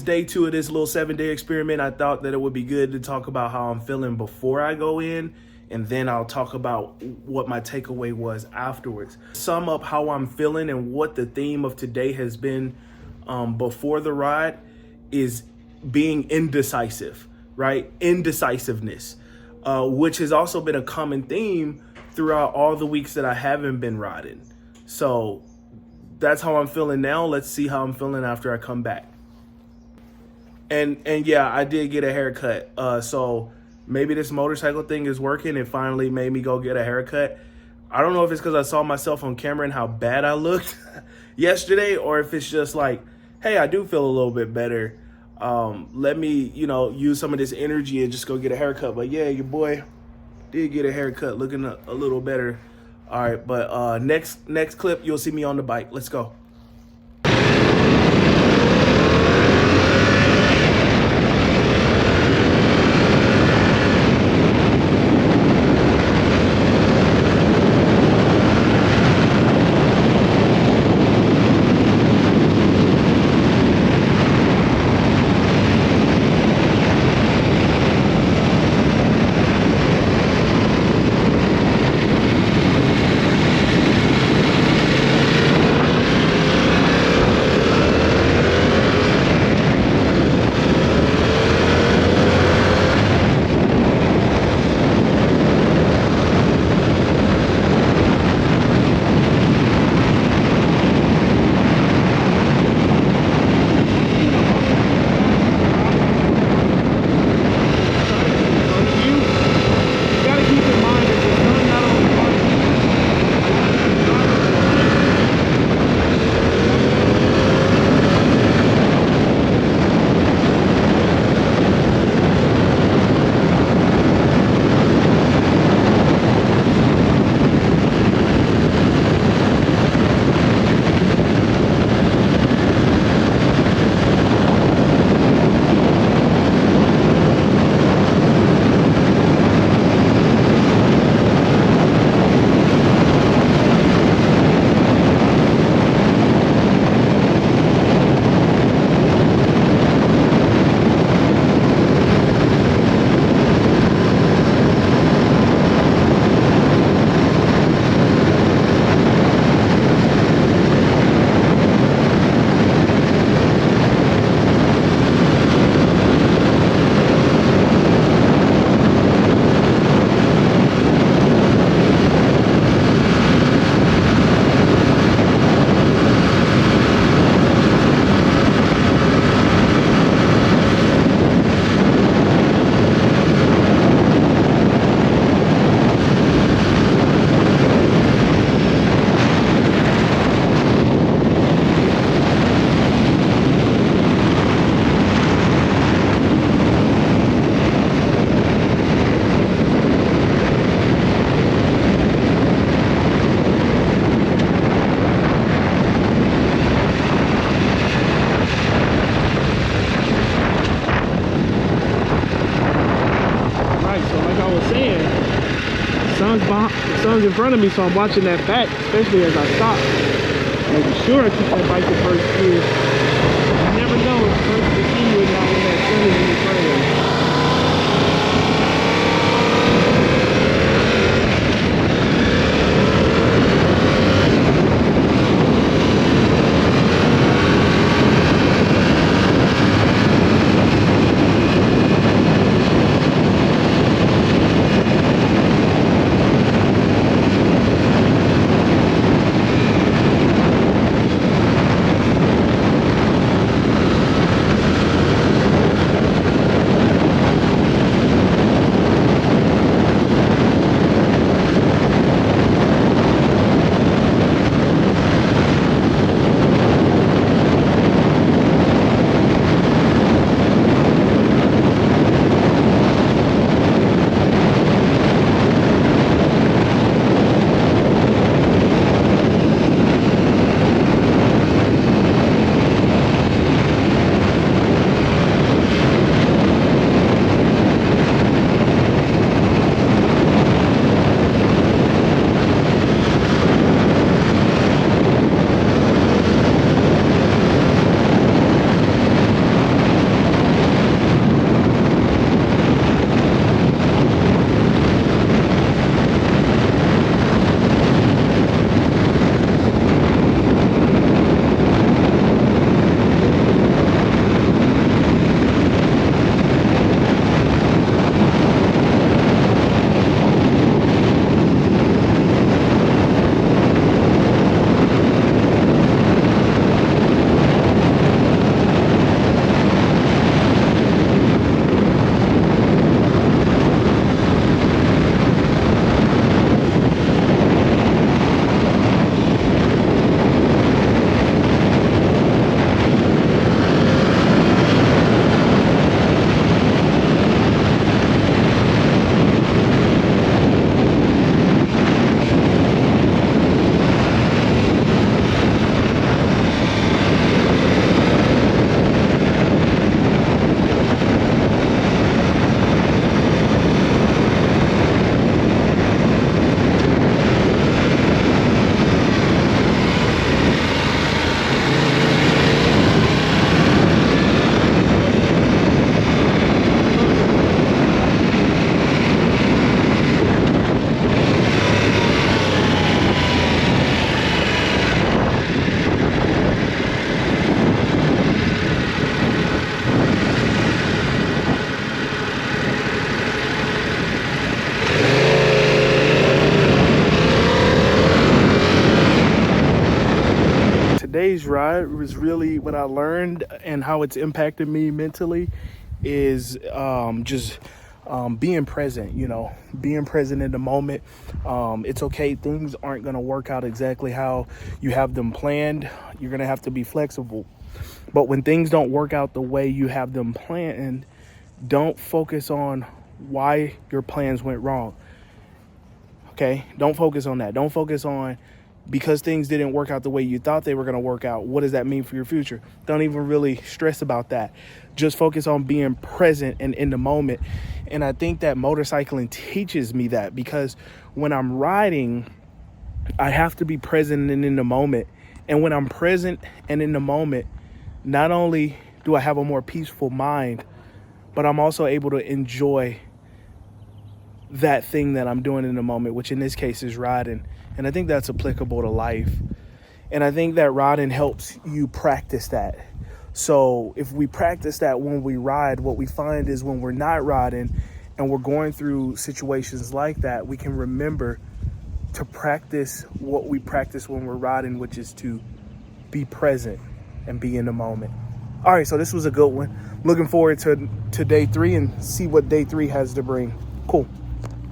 Day 2 of this little 7-day experiment. I thought that it would be good to talk about how I'm feeling before I go in, and then I'll talk about what my takeaway was afterwards. Sum up how I'm feeling and what the theme of today has been before the ride is being indecisive, right? Indecisiveness, which has also been a common theme throughout all the weeks that I haven't been riding. So that's how I'm feeling now. Let's see how I'm feeling after I come back. And yeah, I did get a haircut. So maybe this motorcycle thing is working and finally made me go get a haircut. I don't know if it's because I saw myself on camera and how bad I looked yesterday, or if it's just like, hey, I do feel a little bit better. Let me, use some of this energy and just go get a haircut. But yeah, your boy did get a haircut, looking a little better. All right, but next clip, you'll see me on the bike. Let's go. The sun's in front of me, so I'm watching that back, especially as I stop. Making sure I keep that bike in first gear. You never know, it's first to see you and not when that sun is in front of you. ride was really what I learned, and how it's impacted me mentally is just being present, being present in the moment. It's okay. Things aren't going to work out exactly how you have them planned. You're going to have to be flexible. But when things don't work out the way you have them planned, don't focus on why your plans went wrong. Okay? Don't focus on that. Don't focus on because things didn't work out the way you thought they were going to work out. What does that mean for your future? Don't even really stress about that. Just focus on being present and in the moment. And I think that motorcycling teaches me that, because when I'm riding, I have to be present and in the moment. And when I'm present and in the moment, not only do I have a more peaceful mind, but I'm also able to enjoy that thing that I'm doing in the moment, which in this case is riding. And I think that's applicable to life. And I think that riding helps you practice that. So if we practice that when we ride, what we find is when we're not riding and we're going through situations like that, we can remember to practice what we practice when we're riding, which is to be present and be in the moment. All right, so this was a good one. Looking forward to day 3 and see what day 3 has to bring. Cool.